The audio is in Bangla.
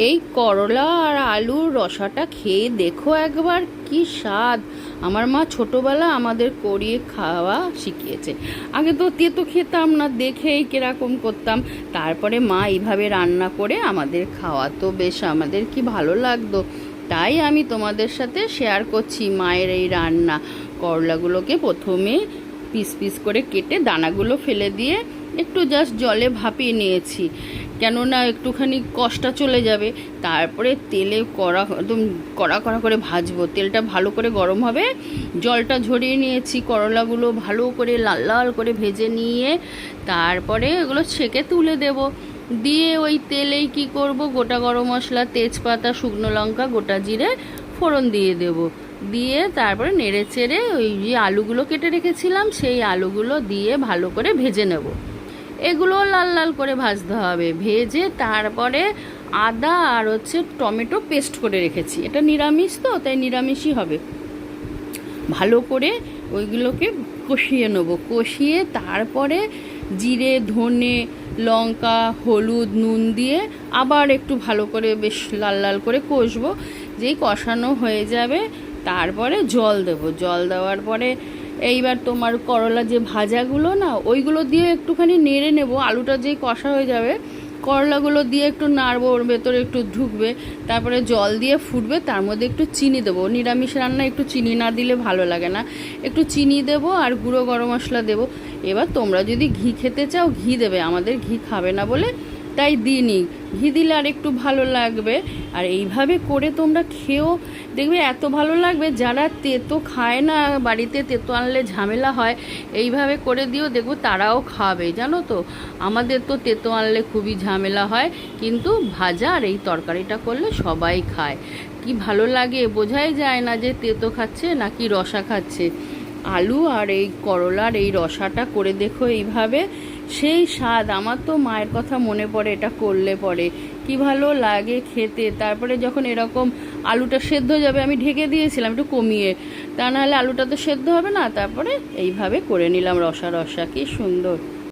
এই করলা আর আলুর রসাটা খেয়ে দেখো একবার, কি স্বাদ। আমার মা ছোটবেলা আমাদের করিয়ে খাওয়া শিখিয়েছে। আগে তো তেতো খেতাম না, দেখেই কিরকম করতাম। তারপরে মা এইভাবে রান্না করে আমাদের খাওয়াতো, বেশ আমাদের কি ভালো লাগতো। তাই আমি তোমাদের সাথে শেয়ার করছি মায়ের এই রান্না। করলাগুলোকে প্রথমে পিস পিস করে কেটে দানাগুলো ফেলে দিয়ে একটু জাস্ট জলে ভাপিয়ে নিয়েছি, কেননা একটুখানি কষটা চলে যাবে। তারপরে তেলে একদম কড়া কড়া করে ভাজবো, তেলটা ভালো করে গরম হবে। জলটা ঝরিয়ে নিয়েছি, করলাগুলো ভালো করে লাল লাল করে ভেজে নিয়ে তারপরে এগুলো ছেঁকে তুলে দেব। দিয়ে ওই তেলেই কি করব, গোটা গরম মশলা, তেজপাতা, শুকনো লঙ্কা, গোটা জিরে ফোড়ন দিয়ে দেব। দিয়ে তারপরে নেড়ে চেড়ে ওই যে আলুগুলো কেটে রেখেছিলাম সেই আলুগুলো দিয়ে ভালো করে ভেজে নেব। এগুলো লাল লাল করে ভাজতে হবে। ভেজে তারপরে আদা আর টমেটো পেস্ট করে রেখেছি, এটা নিরামিষ তো তাই নিরামিষই হবে। ভালো করে ওইগুলোকে কষিয়ে নেব। কষিয়ে তারপরে জিরে, ধনে, লঙ্কা, হলুদ, নুন দিয়ে আবার একটু ভালো করে বেশ লাল লাল করে কষবো। যেই কষানো হয়ে যাবে তারপরে জল দেব। জল দেওয়ার পরে এইবার তোমার করলা যে ভাজাগুলো না, ওইগুলো দিয়ে একটুখানি নেড়ে নেব। আলুটা যেই কষা হয়ে যাবে করলাগুলো দিয়ে একটু নাড়বো, ওর ভেতরে একটু ঢুকবে। তারপরে জল দিয়ে ফুটবে, তার মধ্যে একটু চিনি দেবো। নিরামিষ রান্না একটু চিনি না দিলে ভালো লাগে না। একটু চিনি দেবো আর গুঁড়ো গরম মশলা দেবো। এবার তোমরা যদি ঘি খেতে চাও ঘি দেবে, আমাদের ঘি খাবে না বলে তাই দিইনি। ঘি দিলে আর একটু ভালো লাগবে। আর এইভাবে করে তোমরা খেও, দেখবে এত ভালো লাগবে। যারা তেতো খায় না, বাড়িতে তেতো আনলে ঝামেলা হয়, এইভাবে করে দিও, দেখবো তারাও খাবে। জানো তো, আমাদের তো তেতো আনলে খুবই ঝামেলা হয়, কিন্তু ভাজা আর এই তরকারিটা করলে সবাই খায়। কি ভালো লাগে, বোঝাই যায় না যে তেতো খাচ্ছে নাকি রসা খাচ্ছে। আলু আর এই করলার এই রসাটা করে দেখো এইভাবে, সেই স্বাদ। আমার তো মায়ের কথা মনে পড়ে এটা করলে পরে, কি ভালো লাগে খেতে। তারপরে যখন এরকম আলুটা সেদ্ধ যাবে, আমি ঢেকে দিয়েছিলাম একটু কমিয়ে, তা নাহলে আলুটা তো সেদ্ধ হবে না। তারপরে এইভাবে করে নিলাম রসা রসা, কি সুন্দর।